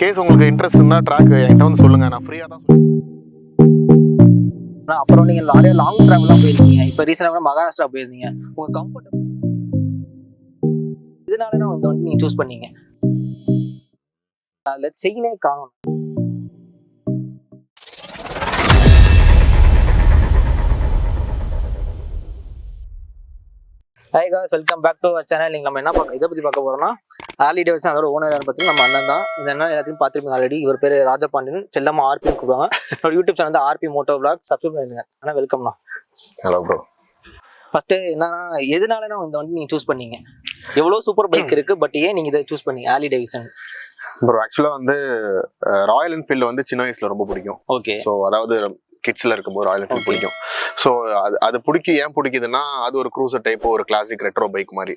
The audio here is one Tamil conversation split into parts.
கேஸ் உங்களுக்கு இன்ட்ரெஸ்ட் இருந்தா ட்ராக் என்கிட்ட வந்து சொல்லுங்க, நான் ஃப்ரீயா தான் அப்புறம் நீங்க நிறைய லாங் டிராவல்லாம் போயிருக்கீங்க. இப்போ ரீசெண்டாக மகாராஷ்டிரா போயிருந்தீங்க. உங்க கம்ஃபர்ட் இதனால நான் வந்து நீங்க சூஸ் பண்ணீங்க. அதுல செயினே காணும். Hi guys, welcome back to our channel. நீங்கள் நம்ம என்ன இதை பற்றி பார்க்க போகிறோம்னா, ஹார்லி டேவிட்சன் அதோட ஓனர் பற்றி நம்ம அண்ணன் தான். இந்த அண்ணன் எல்லாத்தையும் பார்த்துருப்பீங்க ஆல்ரெடி. இவர் பேர் ராஜபாண்டியன், செல்லம்மா ஆர்பின்னு கூப்பிடுவாங்க. என்னோட யூடியூப் சேனல் வந்து ஆர்பி மோட்டோ விளாக். சப்ஸ்கிரைப் பண்ணிடுங்க. ஆனால் வெல்கம்ண்ணா. Hello bro. ஃபர்ஸ்ட்டு என்னன்னா, எதனால இந்த வந்து நீங்கள் சூஸ் பண்ணீங்க? எவ்வளோ சூப்பர் பைக் இருக்குது, பட் ஏன் நீங்கள் இதை சூஸ் பண்ணீங்க ஹார்லி டேவிட்சன்? ப்ரோ ஆக்சுவலாக வந்து ராயல் என்ஃபீல்டு வந்து சின்ன வயசில் ரொம்ப பிடிக்கும். ஓகே. ஸோ அதாவது கிட்ஸில் இருக்கும்போது ராயல் என்ஃபீல்டு பிடிக்கும். ஸோ அது ஏன் பிடிக்குதுன்னா, அது ஒரு க்ரூசர் டைப், ஒரு கிளாசிக் ரெட்ரோ பைக் மாதிரி.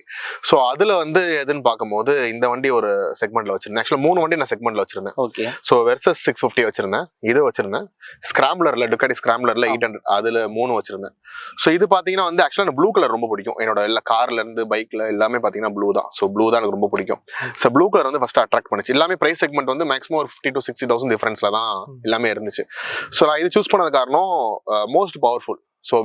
ஸோ அதில் வந்து எதுன்னு பார்க்கும்போது இந்த வண்டி ஒரு செக்மெண்ட்டில் வச்சிருந்தேன். ஆக்சுவலாக 3 வண்டி நான் செக்மெண்ட்டில் வச்சிருந்தேன். ஓகே. ஸோ வெர்சஸ் 650 வச்சிருந்தேன், இது வச்சிருந்தேன். ஸ்கிராம்லரில் டுக்காடி ஸ்கிராம்லரில் 800 அதில் 3 வச்சிருந்தேன். ஸோ இது பார்த்தீங்கன்னா வந்து ஆக்சுவலாக எனக்கு ப்ளூ கலர் ரொம்ப பிடிக்கும். என்னோட எல்லா கார்லேருந்து பைக்கில் எல்லாமே பார்த்தீங்கன்னா ப்ளூ தான். ஸோ ப்ளூ தான் எனக்கு ரொம்ப பிடிக்கும். ஸோ ப்ளூ கலர் வந்து ஃபஸ்ட்டு அட்ராக்ட் பண்ணிச்சு. எல்லாமே ப்ரைஸ் செக்மெண்ட் வந்து மேக்ஸிமம் ஒரு 50,000 to 60,000 டிஃபரன்ஸில் தான் எல்லாமே இருந்துச்சு. ஸோ நான் இது சூஸ் பண்ணது காரணம் மோஸ்ட் பவர்ஃபுல். ஸோ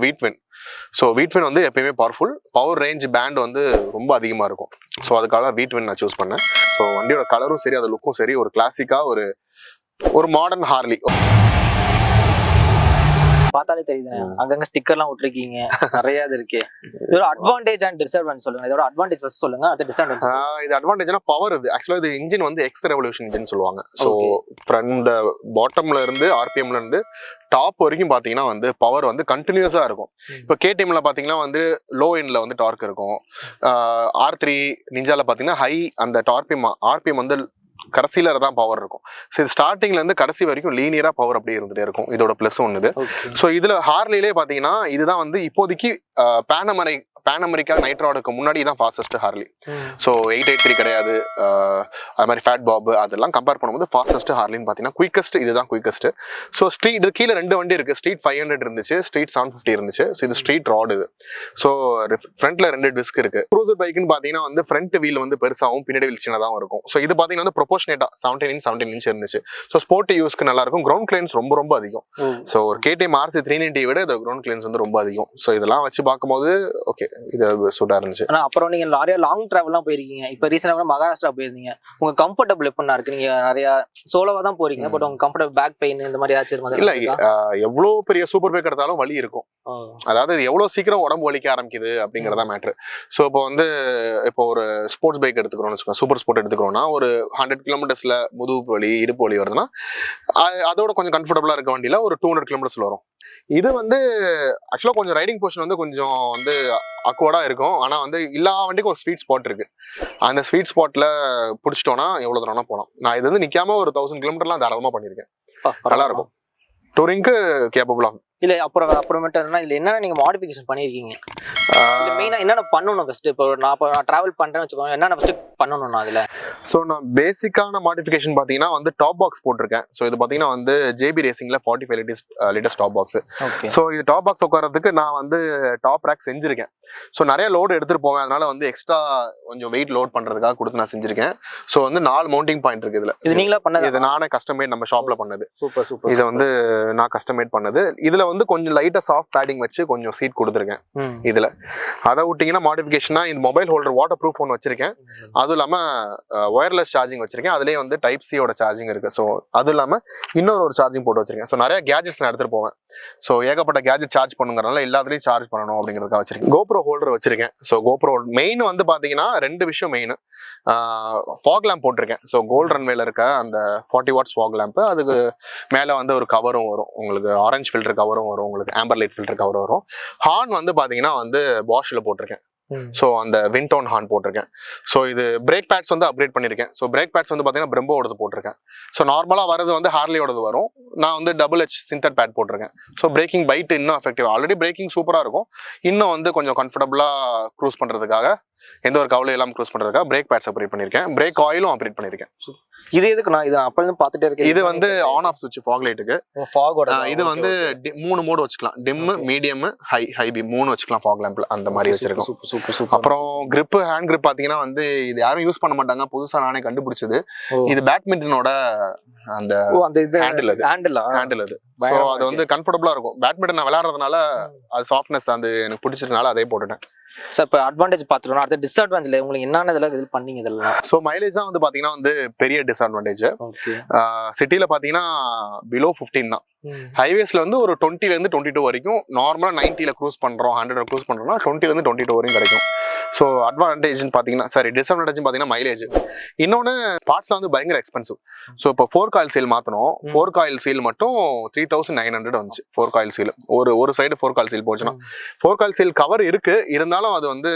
வீட்வின் வந்து எப்பயுமே பவர்ஃபுல், பவர் ரேஞ்ச் பேண்ட் வந்து ரொம்ப அதிகமாக இருக்கும். ஸோ அதுக்காக வீட்வின் நான் சூஸ் பண்ணேன். ஸோ வண்டியோட கலரும் சரி, அது லுக்கும் சரி, ஒரு கிளாசிக்காக ஒரு மாடர்ன் ஹார்லி. பார்த்தாலே தெரியுது, அங்கங்க ஸ்டிக்கர்லாம் விட்டுருக்கீங்க, நிறைய இது இருக்கு. இதோட அட்வான்டேஜ் அண்ட் டிஸ்அட்வான்டேஜ் சொல்லுங்க. இதோட அட்வான்டேஜ் ஃபர்ஸ்ட் சொல்லுங்க, அது டிஸ்அட்வான்டேஜ். இது அட்வான்டேஜ்னா பவர். இது ஆக்சுவலா இது இன்ஜின் வந்து எக்ஸ் ரெவல்யூஷன் இன்ஜின் சொல்லுவாங்க. ஸோ ஃப்ரண்ட் பாட்டம்ல இருந்து ஆர்பிஎம்ல இருந்து டாப் வரைக்கும் பாத்தீங்கன்னா வந்து பவர் வந்து கண்டினியூஸா இருக்கும். இப்போ கேடிஎம்ல பாத்தீங்கன்னா வந்து லோ எண்ட்ல வந்து டார்க் இருக்கும். R3 நிஞ்சால பாத்தீங்கன்னா ஹை அந்த ஆர்பிஎம் வந்து கடைசியில தான் பவர் இருக்கும். ஸோ இது ஸ்டார்டிங்ல இருந்து கடைசி வரைக்கும் லீனியரா பவர் அப்படியே இருந்துட்டே இருக்கும். இதோட பிளஸ் ஒன்று இது. ஸோ இதுல ஹார்லிலே பாத்தீங்கன்னா இதுதான் வந்து இப்போதைக்கு பேன் அமெரிக்கா நைட்ராடுக்கு முன்னாடி தான் ஃபாஸ்டஸ்ட் ஹார்லி. ஸோ 883 கிடையாது, அது மாதிரி ஃபேட் பாப் அதெல்லாம் கம்பேர் பண்ணும்போது ஃபாஸ்டஸ்ட் ஹார்லின்னு பார்த்தீங்கன்னா குயிக்கஸ்ட் இதுதான் குயிக்கஸ்ட். ஸோ ஸ்ட்ரீட் இது கீழே 2 வண்டி இருக்கு. ஸ்ட்ரீட் 500 இருந்துச்சு, ஸ்ட்ரீட் 750 இருந்துச்சு. ஸோ இது ஸ்ட்ரீட் ராட் இது. ஸோ ஃப்ரண்ட்ல 2 டிஸ்க் இருக்கு. க்ரூசர் பைக்குன்னு பார்த்தீங்கன்னா வந்து ஃப்ரண்ட் வீல் வந்து பெருசாகவும் பின்னாடி வீல் சின்னதாகவும் இருக்கும். ஸோ இது பார்த்தீங்கன்னா வந்து ப்ரொபோஷனேட்டா 17 inch இருந்துச்சு. ஸோ ஸ்போர்ட் யூஸ்க்கு நல்லா இருக்கும். கிரவுண்ட் கிளியரன்ஸ் ரொம்ப அதிகம். ஸோ ஒரு KTM RC 390 விட இது கிரவுண்ட் கிளியரன்ஸ் வந்து ரொம்ப அதிகம். ஸோ இதெல்லாம் வச்சு பார்க்கும்போது ஓகே இது சூட்டா இருந்துச்சு. ஆனா அப்புறம் நீங்க நிறைய லாங் டிராவல்லாம் போயிருக்கீங்க. இப்போ ரீசெண்டாக மகாராஷ்டிரா போயிருந்தீங்க. உங்க கம்ஃபர்டபுள் எப்படின்னா இருக்கு? நீங்க நிறைய சோலோவா தான் போறீங்க, பட் உங்க கம்ஃபர்டபுள் பேக் பெயின் இந்த மாதிரி ஏதாச்சும் இல்ல? எவ்வளவு பெரிய சூப்பர் பைக் எடுத்தாலும் வலி இருக்கும். அதாவது இது எவ்வளவு சீக்கிரம் உடம்பு வலிக்க ஆரம்பிக்குது அப்படிங்கறதா மேட்ரு. ஸோ இப்போ ஒரு ஸ்போர்ட்ஸ் பைக் எடுத்துக்கிறோம்னு வச்சுக்கோங்க, சூப்பர் ஸ்போர்ட் எடுத்துக்கிறோம்னா ஒரு 100 kilometers முதுகு வலி இடுப்பு வலி வருதுன்னா அதோட கொஞ்சம் கம்ஃபர்டபுளா இருக்க வண்டியில ஒரு 200 kilometers வரும். இது வந்து ஆக்சுவலா கொஞ்சம் ரைடிங் போர்ஷன் வந்து கொஞ்சம் வந்து அக்வர்டா இருக்கும். ஆனா வந்து எல்லா வண்டிக்கும் ஒரு ஸ்வீட் ஸ்பாட் இருக்கு. அந்த ஸ்வீட் ஸ்பாட்ல பிடிச்சிட்டோம்னா எவ்வளவு தூரம் போனோம். நான் இது வந்து நிக்காம ஒரு 1000 kilometerலாம் தாராளமா பண்ணிருக்கேன். நல்லா இருக்கும். டூரிங்க்கு கேப்பபிள் ஆகும். இல்ல அப்புறமேட்டு இதுல என்ன நீங்க மாடிஃபிகேஷன் பண்ணிருக்கீங்க? மெயினா என்னென்ன பண்ணணும் ஃபர்ஸ்ட்? இப்போ நான் டிராவல் பண்றேன்னு வச்சுக்கோங்க, என்னென்ன ஃபர்ஸ்ட் பண்ணணும் அதுல? ஸோ நான் பேசிக்கான மாடிஃபிகேஷன் பார்த்தீங்கன்னா வந்து டாப் பாக்ஸ் போட்டிருக்கேன். ஸோ இது பார்த்தீங்கன்னா வந்து JB ரேசிங்ல 45 litres top box. So இது டாப் பாக்ஸ் உட்காரதுக்கு நான் வந்து டாப் ரேக் செஞ்சிருக்கேன். ஸோ நிறைய லோடு எடுத்துட்டு போவேன், அதனால வந்து எக்ஸ்ட்ரா கொஞ்சம் வெயிட் லோட் பண்றதுக்காக கொடுத்து நான் செஞ்சிருக்கேன். ஸோ வந்து 4 மவுண்டிங் பாயிண்ட் இருக்கு இதுல. இது நீங்களா பண்ணது? இது நானே கஸ்டமேட் நம்ம ஷாப்ல பண்ணது. சூப்பர். இது வந்து நான் கஸ்டமேட் பண்ணது. இதுல வந்து கொஞ்சம் லைட்டா சாஃப்ட் பேடிங் வச்சு கொஞ்சம் சீட் கொடுத்துருக்கேன் இதுல. அதை விட்டீங்கன்னா மாடிஃபிகேஷனா இந்த மொபைல் ஹோல்டர் வாட்டர் ப்ரூஃப் ஒன்று வச்சிருக்கேன். அதுவும் இல்லாம ஒயர்லெஸ் சார்ஜிங் வச்சிருக்கேன். அதுலேயே வந்து டைப் சியோட சார்ஜிங் இருக்கு. ஸோ அதுவும் இல்லாம இன்னொரு சார்ஜிங் போட்டு வச்சிருக்கேன். ஸோ நிறைய கேஜெட்ஸ் நான் எடுத்துட்டு போவேன். ஸோ ஏகப்பட்ட கேஜெட் சார்ஜ் பண்ணுங்கிறதுனால எல்லாத்துலயும் சார்ஜ் பண்ணணும் அப்படிங்கிறதுக்காக வச்சிருக்கேன். GoPro ஹோல்டர் வச்சிருக்கேன். ஸோ GoPro மெயின் வந்து பாத்தீங்கன்னா 2 விஷயம் மெயின். ஃபாக் லேம்ப் போட்டிருக்கேன். ஸோ கோல்ட் ரன்வேல இருக்க அந்த 40 watts ஃபாக் லேம்ப், அதுக்கு மேல வந்து ஒரு கவரும் வரும், உங்களுக்கு ஆரஞ்சு ஃபில்டர் கவரும் வரும், உங்களுக்கு ஆம்பர் லைட் ஃபில்டர் கவரும் வரும். ஹார்ன் வந்து பாத்தீங்கன்னா வந்து பாஷ்ல போட்டிருக்கேன். ஸோ அந்த விண்டோன் ஹார்ன் போட்டிருக்கேன். ஸோ இது பிரேக் பேட்ஸ் வந்து அப்கிரேட் பண்ணியிருக்கேன். ஸோ பிரேக் பேட்ஸ் வந்து பார்த்தீங்கன்னா பிரம்போடது போட்டிருக்கேன். ஸோ நார்மலாக வரது வந்து ஹார்லியோடது வரும். நான் வந்து டபுள் சிந்தட் பேட் போட்டிருக்கேன். ஸோ பிரேக்கிங் பைட் இன்னும் எஃபெக்டிவ். ஆல்ரெடி பிரேக்கிங் சூப்பராக இருக்கும். இன்னும் வந்து கொஞ்சம் கம்ஃபர்டபுளாக க்ரூஸ் பண்ணுறதுக்காக, எந்த ஒரு கவலையும் இல்லாமல் க்ரூஸ் பண்ணுறதுக்காக பிரேக் பேட்ஸ் அப்கிரேட் பண்ணியிருக்கேன். பிரேக் ஆயிலும் அப்கிரேட் பண்ணியிருக்கேன். இது எதுக்கு நான் இது அப்ப இருந்து பாத்துட்டே இருக்கேன். இது வந்து ஆன் ஆஃப் சுவிட்ச் ஃபாக் லைட்டுக்கு. ஃபாகோட இது வந்து 3 மோட் வச்சுக்கலாம். டிம், மீடியம், ஹை பீம் 3 வச்சுக்கலாம் ஃபாக் லேம்ப்ல. அந்த மாதிரி வச்சிருக்கோம். சூப்பர். அப்புறம் grip, ஹேண்ட் grip பாத்தீங்கன்னா வந்து இது யாரும் யூஸ் பண்ண மாட்டாங்க. புதுசா நானே கண்டுபிடிச்சது. இது பேட்மிண்டனோட அந்த ஹேண்டில் அது. சோ அது வந்து கம்ஃபர்டபுளா இருக்கும். பேட்மிண்டன் நான் விளையாடுறதுனால அது சாஃப்ட்னஸ் அது எனக்கு பிடிச்சதுனால அதே போட்டுட்டேன். சார் இப்போ அட்வான்டேஜ் பார்த்துட்டோம். அடுத்த டிஸ்அட்வான்டேஜ்ல உங்களுக்கு என்னென்ன இதெல்லாம் இது பண்ணீங்க இதெல்லாம்? ஸோ மைலேஜ் தான் வந்து பாத்தீங்கன்னா வந்து பெரிய டிஸ்அட்வான்டேஜ். ஓகே. சிட்டில பாத்தீங்கன்னா பிலோ 15 தான். ஹைவேஸ்ல வந்து ஒரு 20ல இருந்து 22 வரைக்கும் நார்மலா 90ல க்ரூஸ் பண்றோம், 100ல க்ரூஸ் பண்றோம்னா 20ல இருந்து 22 வரைக்கும் கிடைக்கும். ஸோ அட்வான்டேஜ் பாத்தீங்கன்னா டிஸ்அட்வான்டேஜ் பாத்தீங்கன்னா மைலேஜ். இன்னொன்னு பார்ட்ஸ்ல வந்து பயங்கர எக்ஸ்பென்சிவ். ஸோ இப்போ 4 காயில் சீல் மாத்தணும். 4 காயில் சீல் மட்டும் 3900 வந்துச்சு. 4 காயில் சீல் ஒரு சைடு 4 காயில் சீல் போச்சுன்னா 4 காயில் சீல் கவர் இருக்கு. இருந்தாலும் அது வந்து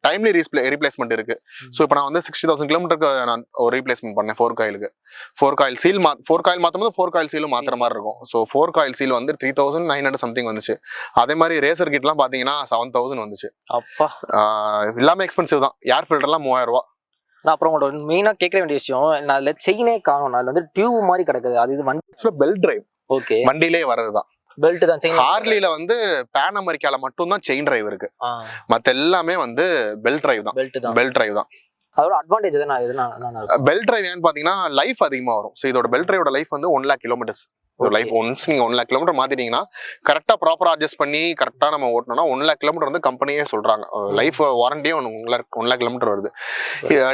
டைம்லி ரீப்ளேஸ்மெண்ட் இருக்கு. ஸோ இப்போ நான் வந்து 60,000 கிலோமீட்டருக்கு நான் ஒரு ரீப்ளேஸ்மெண்ட் பண்ணேன் 4 காயிலுக்கு. 4 காயில் சீல் 4 காயில் மாத்தும் போது 4 காயில் சீலும் மாத்துற மாதிரி இருக்கும். ஸோ 4 காயில் சீல் வந்து 3900 சம்திங் வந்துச்சு. அதே மாதிரி ரேசர் கிட்லாம் பாத்தீங்கன்னா 7000 வந்துச்சு. அப்பா எல்லாமே எக்ஸ்பென்சிவ் தான். ஏர் ஃபில்டர்லாம் 3000 ரூபாய். நான் அப்புறம் உங்களோட மெயினா கேட்க வேண்டிய விஷயம், நான் அதுல செயினே காணும். அதுல வந்து டியூப் மாதிரி கிடக்குது. அது இது வண்டி பெல்ட் டிரைவ். ஓகே. வண்டியிலே வரதுதான் பெல்ட் தான். செயின் ஹார்லில வந்து பேன் அமெரிக்கால மட்டும் தான் செயின் டிரைவ் இருக்கு. மத்த எல்லாமே வந்து பெல்ட் டிரைவ் தான். அதோட அட்வான்டேஜ் எதுனா பெல்ட் டிரைவ் ஏன்னு பாத்தீங்கன்னா லைஃப் அதிகமா வரும். ஸோ இதோட பெல்ட் டிரைவோட லைஃப் வந்து 1 lakh கிலோமீட்டர்ஸ். லைஃப் ஒன்ஸ் நீங்க 1 lakh கிலோமீட்டர் மாத்திட்டீங்கன்னா கரெக்டா ப்ராப்பரா அட்ஜஸ்ட் பண்ணி கரெக்டா நம்ம ஓட்டணும்னா 1 lakh கிலோமீட்டர் வந்து கம்பெனியே சொல்றாங்க. லைஃப் வாரண்டியே 1 lakh கிலோமீட்டர் வருது.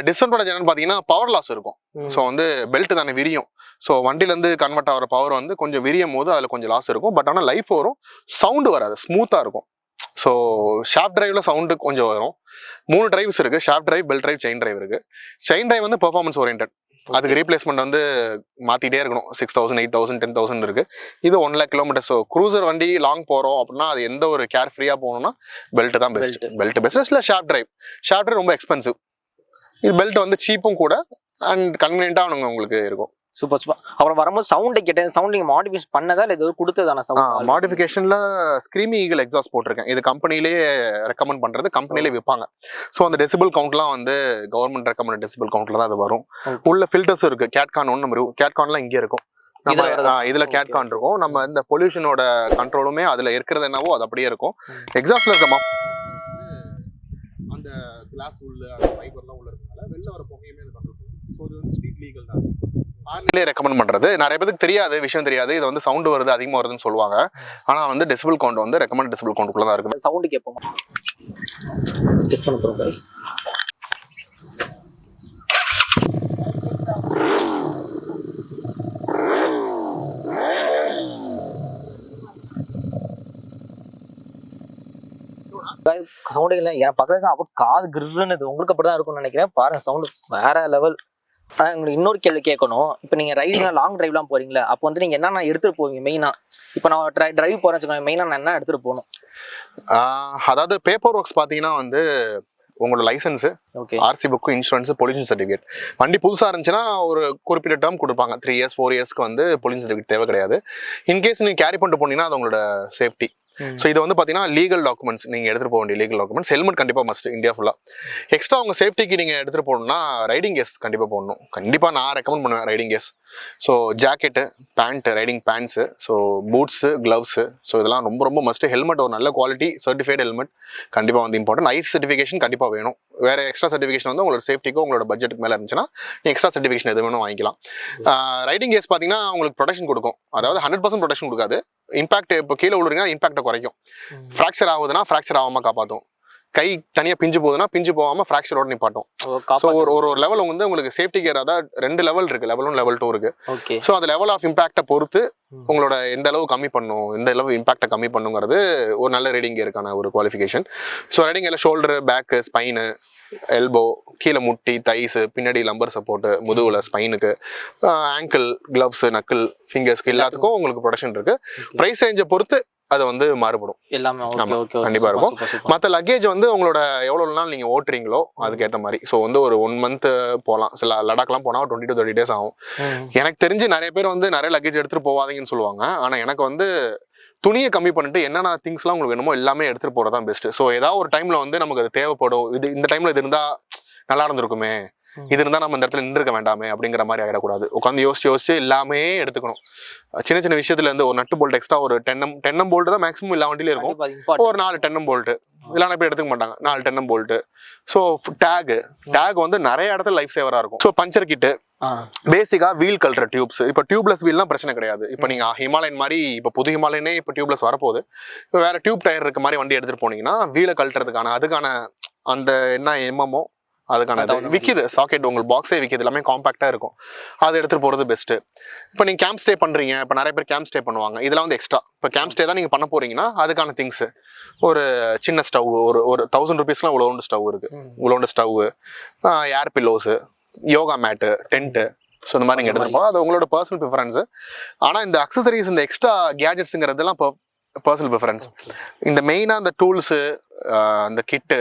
டிஸ்அட்வான்டேஜ் என்னன்னு பாத்தீங்கன்னா பவர் லாஸ் இருக்கும். ஸோ வந்து பெல்ட் தானே விரியும். ஸோ வண்டில இருந்து கன்வெர்ட் ஆகிற பவர் வந்து கொஞ்சம் விரியும் போது அதுல கொஞ்சம் லாஸ் இருக்கும். பட் ஆனா லைஃப் வரும், சவுண்டு வராது, ஸ்மூத்தா இருக்கும். ஸோ ஷாஃப்ட் டிரைவ்ல சவுண்டு கொஞ்சம் வரும். 3 டிரைவ்ஸ் இருக்கு. Shaft drive, belt drive, chain drive இருக்கு. செயின் டிரைவ் வந்து பெர்ஃபார்மன்ஸ் ஓரியன்டட். அதுக்கு ரீப்ளேஸ்மெண்ட் வந்து மாத்திட்டே இருக்கணும். 6000, 8000, 10,000 இருக்கு. இது 1 lakh கிலோமீட்டர். ஸோ க்ரூசர் வண்டி லாங் போறோம் அப்படின்னா அது எந்த ஒரு கேர் ஃப்ரீயா போகணும்னா பெல்ட் தான் பெஸ்ட். Belt best. இல்ல ஷாஃப்ட் டிரைவ் ரொம்ப எக்ஸ்பென்சிவ். இது பெல்ட் வந்து சீப்பும் கூட அண்ட் கன்வீனியன்ட்டா உங்களுக்கு இருக்கும். சூப்பர். அப்புறம் வரும்போது சவுண்ட் கேட்டேன். சவுண்ட் நீங்க மாடிஃபிகேஷன் பண்ணதா இல்ல ஏதோ கொடுத்ததான சவுண்ட்? மாடிஃபிகேஷன்ல ஸ்க்ரீமி ஈகிள் எக்ஸாஸ்ட் போட்டிருக்கேன். இது கம்பெனிலேயே ரெக்கமெண்ட் பண்றது, கம்பெனிலே விற்பாங்க. ஸோ அந்த டெசிபிள் கவுண்ட்லாம் வந்து கவர்மெண்ட் ரெக்கமெண்ட் டெசிபிள் கவுண்ட்ல தான் அது வரும். உள்ள ஃபில்டர்ஸ் இருக்கு. கேட்கான் ஒன்று கேட்கான்லாம் இங்கே இருக்கும். இதுல கேட்கான் இருக்கும். நம்ம இந்த பொல்யூஷனோட கண்ட்ரோலுமே அதுல இருக்கிறது என்னவோ அது அப்படியே இருக்கும். எக்ஸாஸ்ட்ல இருக்க அந்த கிளாஸ் உள்ள ஃபைபர்லாம் உள்ள இருக்கனால வெளில வர புகையுமே அது கண்ட்ரோல் பண்ணும். ஸோ இது வந்து ஸ்ட்ரீட் லீகல் தான். ஹார்லிலே ரெக்கமெண்ட் பண்றது. நிறைய பேருக்கு தெரியாது, விஷயம் தெரியாது. இது வந்து சவுண்ட் வருது, அதிகமா வருதுன்னு சொல்லுவாங்க. ஆனா வந்து டெசிபிள் கவுண்ட் வந்து ரெக்கமெண்ட் டெசிபிள் கவுண்ட்குள்ள தான் இருக்கு. சவுண்ட் கேட்போம். டெஸ்ட் பண்ண போறோம் गाइस. சவுண்ட் இல்லை என் பக்கத்துல அப்போ காது கிருன்னு உங்களுக்கு அப்படிதான் இருக்கும்னு நினைக்கிறேன். பாருங்க சவுண்ட் வேற லெவல். உங்களுக்கு இன்னொரு கேள்வி கேட்கணும். இப்போ நீங்க லாங் டிரைவ்லாம் போறீங்களா, அப்போ வந்து நீங்க என்னென்ன எடுத்துட்டு போவீங்க மெயினா? இப்போ நான் டிரைவ் போறேன்னு வச்சுக்கோங்க, மெயினா நான் என்ன எடுத்துட்டு போகணும்? அதாவது பேப்பர் ஒர்க்ஸ் பாத்தீங்கன்னா வந்து உங்களோட licence, RC book, insurance, pollution certificate. வண்டி புதுசா இருந்துச்சுன்னா ஒரு குறிப்பிட்ட டேர்ம் கொடுப்பாங்க. 3 years 4 yearsக்கு வந்து பொல்யூஷன் சர்டிஃபிகேட் தேவை கிடையாது. இன்கேஸ் நீங்க கேரி பண்ணிட்டு போனீங்கன்னா அது உங்களோட சேஃப்டி. ஸோ இது வந்து பார்த்தீங்கன்னா லீகல் டாக்குமெண்ட்ஸ் நீங்கள் எடுத்துகிட்டு போக வேண்டிய லீகல் டாக்குமெண்ட்ஸ். ஹெல்மெட் கண்டிப்பாக மஸ்ட் இந்தியா ஃபுல்லாக. எக்ஸ்ட்ரா உங்கள் சேஃப்டிக்கு நீங்கள் எடுத்துகிட்டு போகணும்னா ரைடிங் கேஸ் கண்டிப்பாக போடணும். கண்டிப்பாக நான் ரெக்கமெண்ட் பண்ணுவேன் ரைடிங் கேஸ். So jacket, pant, riding pants, so boots, gloves, so இதெல்லாம் ரொம்ப ரொம்ப மஸ்ட். ஹெல்மெட் ஒரு நல்ல குவாலிட்டி சர்டிஃபைடு ஹெல்மெட் கண்டிப்பாக வந்து இம்பார்ட்டன்ட். ஐஸ் சர்டிஃபிகேஷன் கண்டிப்பாக வேணும். வேறு எக்ஸ்ட்ரா சர்டிஃபிகேஷன் வந்து உங்களோட சேஃப்டிக்கோ உங்களோட பட்ஜெட்டுக்கு மேலே இருந்துச்சுன்னா நீங்கள் எக்ஸ்ட்ரா சர்டிஃபிகேஷன் எது வேணும் வாங்கிக்கலாம். ரைடிங் கேஸ் பார்த்தீங்கன்னா உங்களுக்கு ப்ரொடெக்ஷன் கொடுக்கும். அதாவது 100% ப்ரொடெக்ஷன் கொடுக்காது. இம்பாக்ட் இப்போ கீழே விழுறீங்க, இம்பாக்டை குறைக்கும். ஃப்ராக்சர் ஆகுதுன்னா ஃப்ராக்சர் ஆகாம காப்பாற்றும். கை தனியாக பிஞ்சு போகுதுன்னா பிஞ்சு போகாமல் ஃப்ராக்சரோட நிப்பாட்டும். ஸோ ஒரு லெவல் வந்து உங்களுக்கு சேஃப்டி கேர் அதாவது 2 லெவல் இருக்கு. லெவல் 1, லெவல் 2 இருக்கு. ஸோ அது லெவல் ஆஃப் இம்பாக்டை பொறுத்து உங்களோட எந்த அளவு கம்மி பண்ணும், எந்த அளவு இம்பாக்டை கம்மி பண்ணுங்கிறது ஒரு நல்ல ரைடிங் கேருக்கான ஒரு குவாலிஃபிகேஷன். ஸோ ரைடிங் கேரில் ஷோல்டரு, பேக்கு, ஸ்பைனு, எல்போ, கீழே முட்டி, தைஸ், பின்னாடி லம்பர் சப்போர்ட்டு, முதுகுல ஸ்பைனுக்கு, ஆங்கிள், கிளவ்ஸ், நக்கிள், ஃபிங்கர்ஸ்க்கு எல்லாத்துக்கும் உங்களுக்கு ப்ரொடெக்ஷன் இருக்கு. ப்ரைஸ் ரேஞ்சை பொறுத்து அது வந்து மாறுபடும். எல்லாமே கண்டிப்பா இருக்கும். மற்ற லக்கேஜ் வந்து உங்களோட எவ்வளவு நாள் நீங்க ஓட்டுறீங்களோ அதுக்கேற்ற மாதிரி. ஸோ வந்து ஒரு 1 month போகலாம். சில லடாக்லாம் போனா 20 to 30 days ஆகும். எனக்கு தெரிஞ்சு நிறைய பேர் வந்து நிறைய லக்கேஜ் எடுத்துட்டு போவாதீங்கன்னு சொல்லுவாங்க. ஆனா எனக்கு வந்து துணியை கம்மி பண்ணிட்டு என்னென்ன திங்ஸ்லாம் உங்களுக்கு வேணுமோ எல்லாமே எடுத்துட்டு போறதான் பெஸ்ட். ஸோ ஏதாவது ஒரு டைம்ல வந்து நமக்கு அது தேவைப்படும். இந்த டைம்ல இது இருந்தா நல்லா இருந்திருக்குமே, இது இருந்தா நம்ம இந்த இடத்துல நின்றுக்க வேண்டாமே அப்படிங்கிற மாதிரி ஆகிடக்கூடாது. உட்காந்து யோசிச்சு எல்லாமே எடுத்துக்கணும். சின்ன சின்ன விஷயத்துல இருந்து ஒரு நட்டு போல்ட் எக்ஸ்ட்ரா ஒரு 10 போல்ட் தான் மேக்ஸிமம் எல்லா வண்டியிலும் இருக்கும். ஒரு 4 10 போல்ட் இதெல்லாம் எப்படி எடுத்துக்க மாட்டாங்க. 4 10 போல்ட். ஸோ டேக் வந்து நிறைய இடத்துல லைஃப் சேவரா இருக்கும். ஸோ பஞ்சர் கிட்டு, பேசிக்கா வீல் கல்ற டியூப்ஸ். இப்போ டியூப்லெஸ் வீல்லாம் பிரச்சனை கிடையாது. இப்போ நீங்க ஹிமாலயன் மாதிரி இப்போ புது ஹிமாலயனே இப்போ டியூப்லெஸ் வரப்போகுது. இப்போ வேற டியூப் டயர் இருக்க மாதிரி வண்டி எடுத்துட்டு போனீங்கன்னா வீலை கழட்டுறதுக்கான அதுக்கான அந்த என்ன எம்எம்ஓ அதுக்கான விற்கிது. சாக்கெட் உங்களுக்கு பாக்ஸே விற்கிது. எல்லாமே காம்பாக்டா இருக்கும். அதை எடுத்துட்டு போறது பெஸ்ட். இப்போ நீங்க கேம்ப் ஸ்டே பண்றீங்க. இப்போ நிறைய பேர் கேம்ப் ஸ்டே பண்ணுவாங்க. இதெல்லாம் வந்து எக்ஸ்ட்ரா. இப்போ கேம்ப் ஸ்டே தான் நீங்க பண்ண போறீங்கன்னா அதுக்கான திங்ஸ் ஒரு சின்ன ஸ்டவ் ஒரு 1000 rupeesக்குலாம் இவ்வளோண்டு ஸ்டவ் இருக்கு. இவ்வளோண்டு ஸ்டவ், ஏர் பில்லோஸ், யோகா மேட்டு, டென்ட்டு. ஸோ இந்த மாதிரி நீங்கள் எடுத்துகிட்டு போகலாம். அது உங்களோட பர்சனல் ப்ரிஃபரன்ஸு. ஆனால் இந்த அக்சசரிஸ் இந்த எக்ஸ்ட்ரா கேஜெட்ஸுங்கிறதுலாம் இப்போ பர்சனல் ப்ரிஃபரன்ஸ். இந்த மெயினாக இந்த டூல்ஸு, அந்த கிட்டு,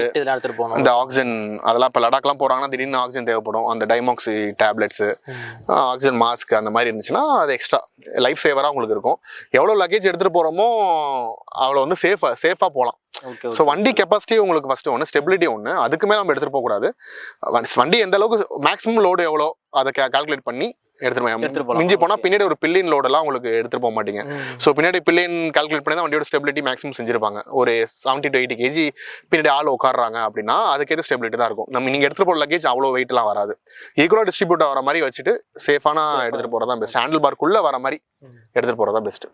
அந்த ஆக்சிஜன் அதெல்லாம் இப்போ லடாக்லாம் போகிறாங்கன்னா திடீர்னு ஆக்சிஜன் தேவைப்படும். அந்த டைமாக்சி டேப்லெட்ஸு, ஆக்சிஜன் மாஸ்க் அந்த மாதிரி இருந்துச்சுன்னா அது எக்ஸ்ட்ரா லைஃப் சேவராக உங்களுக்கு இருக்கும். எவ்வளோ லக்கேஜ் எடுத்துகிட்டு போகிறோமோ அவ்வளோ வந்து சேஃபாக போகலாம். ஸோ வண்டி கெப்பாசிட்டி உங்களுக்கு ஃபர்ஸ்ட் ஒன்று, ஸ்டெபிலிட்டி ஒன்று. அதுக்குமே நம்ம எடுத்துகிட்டு போகக்கூடாது. வண்டி எந்த அளவுக்கு மேக்ஸிமம் லோடு எவ்வளோ அதை கால்குலேட் பண்ணி எடுத்துட்டு மிஞ்சி போனா பின்னாடி ஒரு பில்லியன் லோடெல்லாம் உங்களுக்கு எடுத்துட்டு போக மாட்டீங்க. ஸோ பின்னாடி பில்லியன் கால்குலேட் பண்ணி தான் வண்டியோட ஸ்டெபிலிட்டி மேக்ஸிமம் செஞ்சிருப்பாங்க. ஒரு 70 to 80 kg பின்னாடி ஆள் உட்காடுறாங்க அப்படின்னா அதுக்கேற்ற ஸ்டெபிலிட்டி தான் இருக்கும். நீங்க எடுத்துட்டு போற லக்கேஜ் அவ்வளோ வெயிட்லாம் வராது. ஈக்குவலா டிஸ்ட்ரிபியூட் ஆகிற மாதிரி வச்சுட்டு சேஃபான எடுத்துட்டு போறதா பெஸ்ட். ஹேண்டில் பார்க்குள்ள வர மாதிரி எடுத்துட்டு போறதா பெஸ்ட்.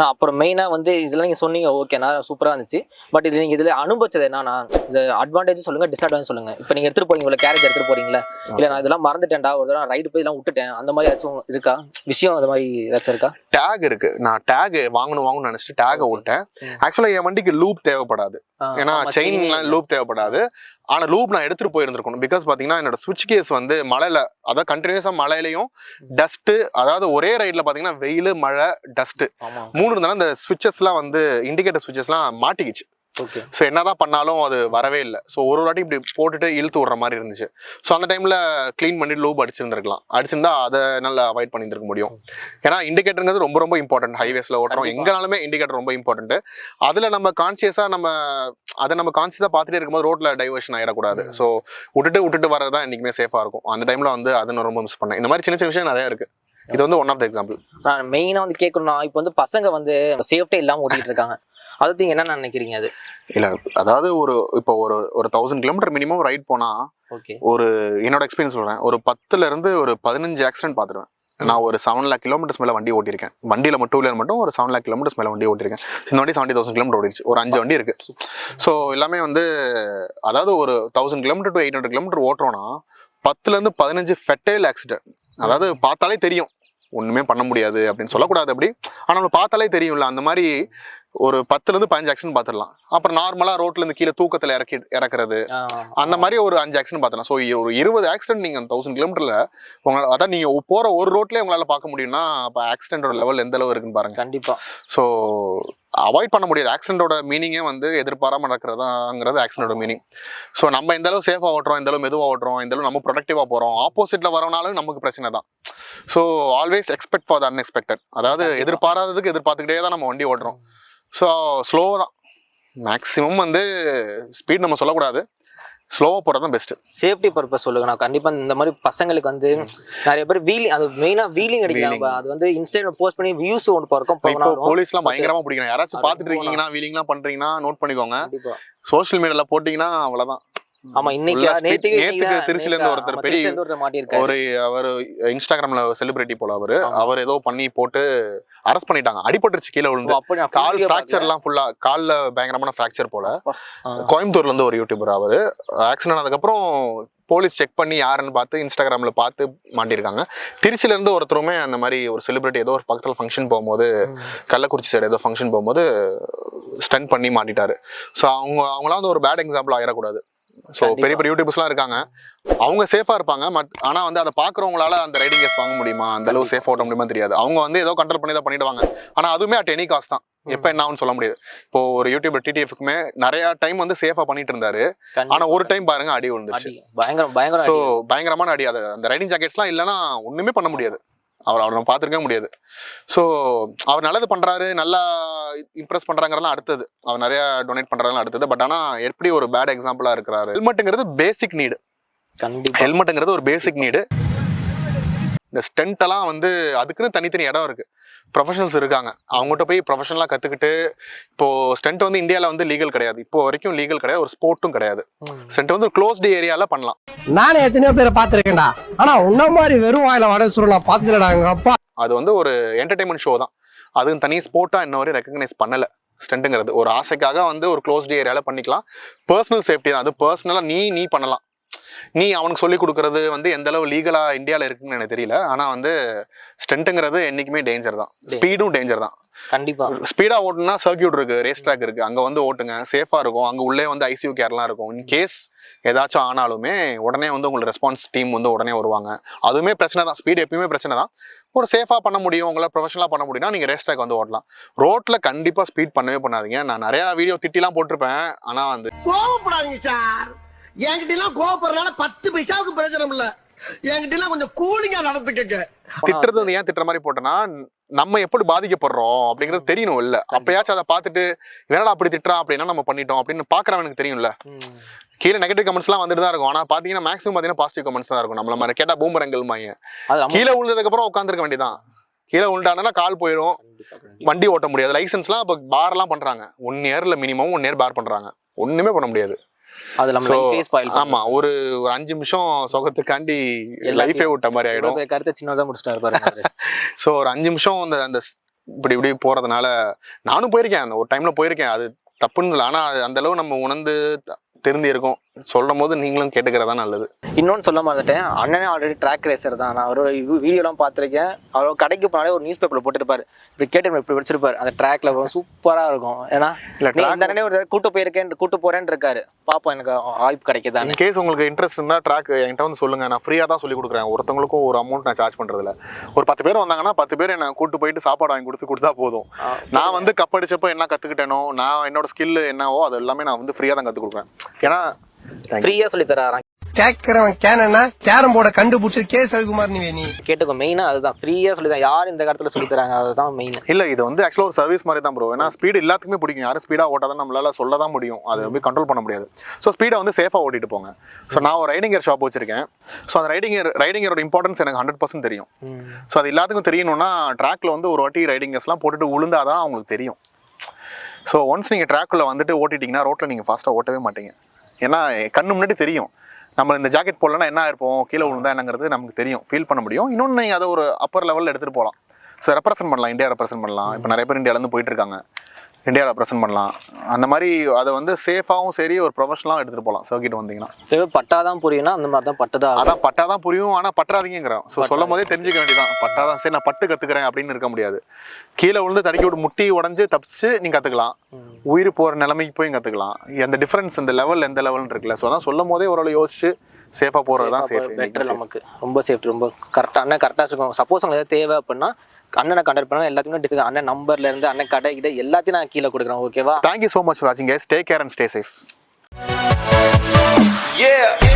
அப்புறம் மெயினா வந்து இதெல்லாம் நீங்க சொன்னீங்க, ஓகேண்ணா, சூப்பரா இருந்துச்சு. பட் இது நீங்க இதுல அனுபவிச்சது என்னன்னா, இந்த அட்வான்டேஜ் சொல்லுங்க, டிஸ்அட்வான்டேஜ் சொல்லுங்க. இப்போ நீங்க எடுத்துட்டு போறீங்க, இவ்வளவு கேரேஜ் எடுத்துட்டு போறீங்களா, இல்ல நான் இதெல்லாம் மறந்துட்டேன்டா, ஒரு தடவை ரைடு போய் எல்லாம் விட்டுட்டேன், அந்த மாதிரி ஏதாச்சும் இருக்கா விஷயம்? அந்த மாதிரி ஏதாச்சும் இருக்கா? டேக் இருக்கு. நான் டேக் வாங்கணும்னு நினைச்சிட்டு டேகை விட்டேன். ஆக்சுவலா என் வண்டிக்கு லூப் தேவைப்படாது. ஏன்னா செயின்லாம் லூப் தேவைப்படாது. ஆனா லூப் நான் எடுத்துட்டு போயிருந்திருக்கணும். பிகாஸ் பாத்தீங்கன்னா என்னோட சுவிட்ச் கேஸ் வந்து மழையில, அதாவது கண்டினியூஸா மழையிலையும் டஸ்ட், அதாவது ஒரே ரைட்ல பாத்தீங்கன்னா வெயில், மழை, டஸ்ட் 3 இருந்தாலும் இந்த சுவிட்சஸ்லாம் வந்து இண்டிகேட்டர் சுவிட்சஸ்லாம் மாட்டிக்கிச்சு. ஸோ என்னதான் பண்ணாலும் அது வரவே இல்லை. ஸோ ஒரு வாட்டி இப்படி போட்டுட்டு இழுத்து விடுற மாதிரி இருந்துச்சு. ஸோ அந்த டைம்ல கிளீன் பண்ணி லூப் அடிச்சிருந்துருக்கலாம். அடிச்சிருந்தா அதை நல்லா அவாய்ட் பண்ணியிருக்க முடியும். ஏன்னா இண்டிகேட்டருங்கிறது ரொம்ப ரொம்ப இம்பார்ட்டன்ட். ஹைவேஸ்ல ஓட்டுறோம் எங்கனாலுமே இண்டிகேட்டர் ரொம்ப இம்பார்ட்டன்ட். அதுல நம்ம கான்சியஸா அதை நம்ம கான்சியஸா பார்த்துட்டே இருக்கும்போது ரோட்ல டைவர்ஷன் ஆயிடக்கூடாது. ஸோ விட்டுட்டு வரதான் என்னைக்குமே சேஃபா இருக்கும். அந்த டைம்ல வந்து அதை நான் ரொம்ப மிஸ் பண்ணேன். இந்த மாதிரி சின்ன சின்ன விஷயம் நிறைய இருக்கு. இது வந்து ஒன் ஆஃப் த எக்ஸாம்பிள். நான் மெயினா வந்து கேட்கணும்னா, இப்போ வந்து பசங்க வந்து சேஃப்டி இல்லாம ஓட்டிட்டு இருக்காங்க. அது என்ன நினைக்கிறீங்க? அது இல்ல, அதாவது இப்போ ஒரு 1000 கிலோமீட்டர் மினிமம் ரைட் போனா, ஒரு என்னோட எக்ஸ்பீரியன்ஸ் சொல்றேன், ஒரு 10ல இருந்து ஒரு 15 ஆக்சிடென்ட் பாத்துருவேன். நான் ஒரு 7 lakh kilometers மேல வண்டி ஓட்டிருக்கேன். வண்டியில மட்டும் 2 wheeler மட்டும் ஒரு 7 lakh kilometers மேல வண்டி ஓட்டிருக்கேன். இந்த வண்டி 70,000 கிலோமீட்டர் ஓடிடுச்சு. ஒரு 5 வண்டி இருக்கு. ஸோ எல்லாமே வந்து அதாவது ஒரு 1000 கிலோமீட்டர் to 800 கிலோமீட்டர் ஓட்டுறோம்னா 10ல இருந்து 15 ஃபெட்டைல் ஆக்சிடென்ட். அதாவது பார்த்தாலே தெரியும், ஒண்ணுமே பண்ண முடியாது அப்படின்னு சொல்லக்கூடாது அப்படி, ஆனா நம்ம பார்த்தாலே தெரியும்ல. அந்த மாதிரி ஒரு 10ல இருந்து 15 ஆக்சிடென்ட் பாத்துடலாம். அப்புறம் நார்மலா ரோட்ல இருந்து கீழே தூக்கத்துல இறக்குறது, அந்த மாதிரி ஒரு 5 ஆக்சிடென்ட் பாத்துடலாம். ஸோ ஒரு 20 ஆக்சிடென்ட் நீங்க 1000 கிலோமீட்டர்ல உங்களால, அதான் நீங்க போற ஒரு ரோட்லயே உங்களால பார்க்க முடியும்னா அப்ப ஆக்சிடென்டோட லெவல் எந்த அளவு இருக்குன்னு பாருங்க. கண்டிப்பா. ஸோ அவாய்ட் பண்ண முடியாது. ஆக்சிடென்டோட மீனிங்கே வந்து எதிர்பாராம நடக்கிறதாங்கிறது ஆக்சிடென்டோட மீனிங். ஸோ நம்ம எந்த அளவு சேஃபா ஓட்டுறோம், எந்த அளவு மெதுவா ஓட்டுறோம், எந்த அளவு நம்ம ப்ரொடக்டிவா போறோம், ஆப்போசிட்ல வரனாலும் நமக்கு பிரச்சனை தான். So always expect for the unexpected. அதாவது எதிர்பாராததுக்கு எதிர்பார்த்துக்கிட்டே தான் நம்ம வண்டி ஓட்டுறோம். ஸோ ஸ்லோவாக தான் மேக்ஸிமம் வந்து ஸ்பீட் நம்ம சொல்லக்கூடாது, ஸ்லோவாக போகிறது தான் பெஸ்ட்டு. சேஃப்டி பர்பஸ் சொல்லுங்க. நான் கண்டிப்பாக இந்த மாதிரி பசங்களுக்கு வந்து நிறைய பேர் வீலிங், அது மெயினாக வீலிங் அடிக்கிறாங்க. அது வந்து இன்ஸ்டாகிராம் போஸ்ட் பண்ணி வியூஸ் ஒன்று பார்க்கும். இப்போ போலீஸ்லாம் பயங்கரமாக பிடிக்கிறேன். யாராச்சும் பார்த்துட்டு இருக்கீங்கன்னா வீலிங்லாம் பண்ணுறீங்கன்னா நோட் பண்ணிக்கோங்க. சோஷியல் மீடியாவில் போட்டிங்கன்னா அவ்வளோதான். ஆமா, இன்னைக்கு நேத்துக்கு திருச்சில இருந்து ஒருத்தர் பெரிய ஒரு அவர் இன்ஸ்டாகிராம்ல செலிபிரிட்டி போல அவர் ஏதோ பண்ணி போட்டு அரெஸ்ட் பண்ணிட்டாங்க. அடிபட்டுருச்சு, கீழே விழுந்து கால் ஃபிராக்சர் எல்லாம் ஃபுல்லா, கால்ல பயங்கரமான ஃபிராக்சர் போல. கோயம்புத்தூர்ல இருந்து ஒரு யூடியூபர். அவரு ஆக்சிடென்ட் ஆனதுக்கப்புறம் போலீஸ் செக் பண்ணி யாருன்னு பார்த்து இன்ஸ்டாகிராம்ல பார்த்து மாட்டிருக்காங்க. திருச்சில இருந்து ஒருத்தருமே அந்த மாதிரி ஒரு செலிபிரிட்டி ஏதோ ஒரு பக்கத்துல ஃபங்க்ஷன் போகும்போது, கள்ளக்குறிச்சி சைடு ஏதோ ஃபங்க்ஷன் போகும்போது ஸ்டன் பண்ணி மாட்டிட்டாரு. ஸோ அவங்களாம் வந்து ஒரு பேட் எக்ஸாம்பிள் ஆயிடக்கூடாது. ஸோ பெரிய பெரிய யூடியூபர்ஸ்லாம் இருக்காங்க, அவங்க சேஃபா இருப்பாங்க. ஆனா வந்து அதை பாக்குறவங்களால அந்த ரைடிங் கேஸ் வாங்க முடியுமா, அந்த அளவு சேஃப் ஓட்ட முடியுமா தெரியாது. அவங்க வந்து ஏதோ கண்ட்ரோல் பண்ணி தான் பண்ணிடுவாங்க. ஆனா அதுவுமே அட் எனி காஸ்ட் தான். எப்ப என்ன ஆகும்னு சொல்ல முடியாது. இப்போ ஒரு யூடியூபர் டிடிஎஃப்க்குமே நிறைய டைம் வந்து சேஃபா பண்ணிட்டு இருந்தாரு. ஆனா ஒரு டைம் பாருங்க அடி விழுந்துச்சு, பயங்கரமான அடி. அந்த ரைடிங் ஜாக்கெட்ஸ்லாம் இல்லைன்னா ஒண்ணுமே பண்ண முடியாது. அவரை நம்ம பார்த்துருக்க முடியாது. ஸோ அவர் நல்லது பண்றாரு, நல்லா இம்ப்ரெஸ் பண்றாங்கிறதெல்லாம் அடுத்தது, அவர் நிறைய டொனேட் பண்றதெல்லாம் அடுத்தது. பட் ஆனா எப்படி ஒரு பேட் எக்ஸாம்பிளா இருக்கிறாரு. ஹெல்மெட்டுங்கிறது பேசிக் நீடு. கண்டிப்பா ஹெல்மெட்டுங்கிறது ஒரு பேசிக் நீடு. இந்த ஸ்டென்ட் எல்லாம் வந்து அதுக்குன்னு தனித்தனி இடம் இருக்கு, ப்ரொஃபஷனல்ஸ் இருக்காங்க, அவங்ககிட்ட போய் ப்ரொஃபஷனலாக கற்றுக்கிட்டு. இப்போ ஸ்டென்ட் வந்து இந்தியாவில் வந்து லீகல் கிடையாது, இப்போ வரைக்கும் லீகல் கிடையாது, ஒரு ஸ்போர்ட்டும் கிடையாது. ஸ்டென்ட் வந்து க்ளோஸ்டு ஏரியாவில் பண்ணலாம். நானே எத்தனையோ பேரை பார்த்துருக்கேன்டா, ஆனா உன்ன மாதிரி வெறும் வாயில வட சுருள் நான் பார்த்ததுலடா எங்க அப்பா. அது வந்து ஒரு என்டர்டைன்மெண்ட் ஷோ தான், அதுவும் தனி ஸ்போர்ட்டாக இன்ன வரையும் ரெக்கக்னைஸ் பண்ணலை. ஸ்டென்ட்டுங்கிறது ஒரு ஆசைக்காக வந்து ஒரு க்ளோஸ்டு ஏரியாவில் பண்ணிக்கலாம். பர்சனல் சேஃப்டி தான் அது, பர்சனலாக நீ பண்ணலாம். நீ அவனுக்கு சொல்லி கொடுக்கறது வந்து எந்த அளவு லீகலா இந்தியாவில் இருக்குன்னு எனக்கு தெரியல. ஆனா வந்து ஸ்டென்ட்டுங்கிறது என்னைக்குமே டேஞ்சர் தான், ஸ்பீடும் டேஞ்சர் தான். கண்டிப்பா ஸ்பீடா ஓட்டுனா சர்க்கியூட் இருக்கு, ரேஸ் ட்ராக் இருக்கு, அங்க வந்து ஓட்டுங்க, சேஃபா இருக்கும். அங்க உள்ளே வந்து ஐசியூ கேர்லாம் இருக்கும். இன் கேஸ் ஏதாச்சும் ஆனாலுமே உடனே வந்து உங்களுக்கு ரெஸ்பான்ஸ் டீம் வந்து உடனே வருவாங்க. அதுவுமே பிரச்சனை தான், ஸ்பீடு எப்பயுமே பிரச்சனை தான். ஒரு சேஃபா பண்ண முடியும், உங்களை ப்ரொஃபஷனலா பண்ண முடியும்னா நீங்க ரேஸ் ட்ராக் வந்து ஓட்டலாம். ரோட்ல கண்டிப்பா ஸ்பீட் பண்ணவே பண்ணாதீங்க. நான் நிறைய வீடியோ திட்டிலாம் போட்டிருப்பேன். ஆனா வந்து கோவப்படாதீங்க சார், என்கிட்ட எல்லாம் கோவப்படுறதுனால 10 பைசாவுக்கு பிரயோஜனம் இல்ல. என்கிட்ட எல்லாம் கொஞ்சம் கூலிங்கா நடந்துக்கங்க. திட்டுறது வந்து ஏன் திட்டுற மாதிரி போட்டேன்னா, நம்ம எப்படி பாதிக்கப்படுறோம் அப்படிங்கிறது தெரியணும் இல்ல. அப்பயாச்சும் அதை பார்த்துட்டு வேணா அப்படி திட்டுறான் அப்படின்னா நம்ம பண்ணிட்டோம் அப்படின்னு பாக்குறவனுக்கு தெரியும்ல. கீழே நெகட்டிவ் கமெண்ட்ஸ் எல்லாம் வந்துட்டு தான் இருக்கும். ஆனா பாத்தீங்கன்னா மேக்ஸிமம் பாத்தீங்கன்னா பாசிட்டிவ் கமெண்ட்ஸ் தான் இருக்கும். நம்மள மாதிரி கேட்டா பூமரங்கள் மாங்க கீழே விழுந்ததுக்கு அப்புறம் உட்காந்துருக்க வேண்டியதான். கீழே விழுண்டானா கால் போயிடும், வண்டி ஓட்ட முடியாது. லைசன்ஸ்லாம் இப்போ பார் எல்லாம் பண்றாங்க, 1 இயர்ல மினிமம் 1 இயர் பார் பண்றாங்க, ஒண்ணுமே பண்ண முடியாது. ஆமா, ஒரு 5 நிமிஷம் சொகத்துக்காண்டி லைஃபே விட்ட மாதிரி ஆயிடும். கருத்தை சின்னதா முடிச்சிட்டாரு பாருங்க. சோ ஒரு 5 நிமிஷம் அந்த இப்படி போறதுனால நானும் போயிருக்கேன், அந்த ஒரு டைம்ல போயிருக்கேன். அது தப்புன்னு இல்லை, ஆனா அந்த அளவு நம்ம உணர்ந்து தெரிஞ்சு இருக்கும். சொல்லும் போது நீங்களும் கேட்டுக்கிறதா நல்லது. இன்னொன்னு சொல்ல மாட்டேன், அண்ணனே ஆல்ரெடி ட்ராக் ரேசர் தான். நான் அவரோட வீடியோலாம் பார்த்துருக்கேன். அவர் கடைக்கு போனாலே ஒரு நியூஸ் பேப்பர்ல போட்டுருப்பாரு, இப்படி கேட்டு இப்படி படிச்சிருப்பாரு. அந்த ட்ராக்ல சூப்பரா இருக்கும். ஏன்னா அண்ணனே ஒரு கூட்டு போறேன்னு இருக்காரு. பாப்போம் எனக்கு வாய்ப்பு கிடைக்குதா. கேஸ் உங்களுக்கு இன்ட்ரெஸ்ட் இருந்தா ட்ராக் என்கிட்ட வந்து சொல்லுங்க, நான் ஃப்ரீயா தான் சொல்லி கொடுக்குறேன். ஒருத்தவங்களுக்கும் ஒரு அமௌண்ட் நான் சார்ஜ் பண்றதுல. ஒரு 10 பேர் வந்தாங்கன்னா 10 பேர் என்ன கூட்டு போயிட்டு சாப்பாடு வாங்கி கொடுத்தா போதும். நான் வந்து கப் அடிச்சப்போ என்ன கத்துக்கிட்டேனோ, நான் என்னோட ஸ்கில் என்னவோ அது எல்லாமே நான் வந்து ஃப்ரீயா தான் கத்து கொடுக்குறேன். ஏன்னா ஃப்ரீயா சொல்லி தராங்க. கேக்குறவன் கேனா கேரம் போர்டை கண்டுபிடிச்சு கே ரவிக்குமார் நீ கேட்டுக்கோ. மெயினா அதுதான், ஃப்ரீயா சொல்லி தான். யார் இந்த காலத்துல சொல்லி தராங்க, அதுதான் மெயின். இல்ல இது வந்து ஆக்சுவலா ஒரு சர்வீஸ் மாதிரி தான் ப்ரோ. ஏன்னா ஸ்பீடு எல்லாத்துக்குமே பிடிக்கும். யாரும் ஸ்பீடா ஓட்டாதான் நம்மளால சொல்ல தான் முடியும், அதை போய் கண்ட்ரோல் பண்ண முடியாது. ஸோ ஸ்பீடை வந்து சேஃபா ஓட்டிட்டு போங்க. ஸோ நான் ஒரு ரைடிங் கியர் ஷாப் வச்சிருக்கேன். ஸோ அந்த ரைடிங் கியரோட இம்பார்ட்டன்ஸ் எனக்கு 100% தெரியும். ஸோ அது எல்லாத்துக்கும் தெரியணும்னா ட்ராக்ல வந்து ஒரு வாட்டி ரைடிங் கியர்ஸ்லாம் போட்டுட்டு விழுந்தாதான் அவங்களுக்கு தெரியும். ஸோ ஒன்ஸ் நீங்கள் ட்ராக்குள்ள வந்துட்டு ஓட்டிட்டீங்கன்னா ரோட்டில் நீங்கள் ஃபாஸ்ட்டாக ஓட்டவே மாட்டீங்க. ஏன்னா கண்ணு முன்னாடி தெரியும், நம்ம இந்த ஜாக்கெட் போடலன்னா என்ன இருப்போம், கீழே விழுந்தா என்னங்கிறது நமக்கு தெரியும், ஃபீல் பண்ண முடியும். இன்னொன்று நீங்கள் அதை ஒரு அப்பர் லெவலில் எடுத்துகிட்டு போகலாம். ஸோ ரெப்ரசென்ட் பண்ணலாம், இந்தியா ரெப்ரசென்ட் பண்ணலாம். இப்போ நிறைய பேர் இந்தியாவிலேருந்து போயிட்டு இருக்காங்க, இந்தியாவில் ரெப்ரசென்ட் பண்ணலாம். அந்த மாதிரி அதை வந்து சேஃபாகவும் சரி ஒரு ப்ரொஃபஷனலாக எடுத்துகிட்டு போகலாம். சர்க்கிட் வந்தீங்கன்னா பட்டாதான் புரியும்னா அந்த மாதிரி தான் பட்டதா. அதான் பட்டாதான் புரியும், ஆனால் பற்றாதீங்கிறோம். ஸோ சொல்லும் போதே தெரிஞ்சுக்க வேண்டியதான். பட்டாதான் சரி நான் பட்டு கற்றுக்கிறேன் அப்படின்னு இருக்க முடியாது. கீழே விழுந்து தடுக்கி விட்டு முட்டி உடஞ்சி தப்பிச்சு நீங்கள் கற்றுக்கலாம், உயிர் போகிற நிலைமைக்கு போய் கற்றுக்கலாம். அந்த டிஃப்ரென்ஸ் இந்த லெவல் எந்த லெவல்னு இருக்குல்ல. ஸோ அதான் சொல்லும் போதே ஓரளவு யோசிச்சு சேஃபாக போகிறது தான் சேஃப். நமக்கு ரொம்ப சேஃப்டி, ரொம்ப கரெக்டாக அண்ணன் கரெக்டாக இருக்கும். சப்போஸ் உங்களுக்கு ஏதாவது தேவை அப்படின்னா அண்ணனை கான்டாக்ட் பண்ணா எல்லாத்தையும் அண்ணன் நம்பர்ல இருந்து அண்ணன் கடை கிட்ட எல்லாத்தையும் நான் கீழே கொடுக்குறேன். ஓகேவா? Thank you so much for watching guys. Take care and stay safe. Yeah.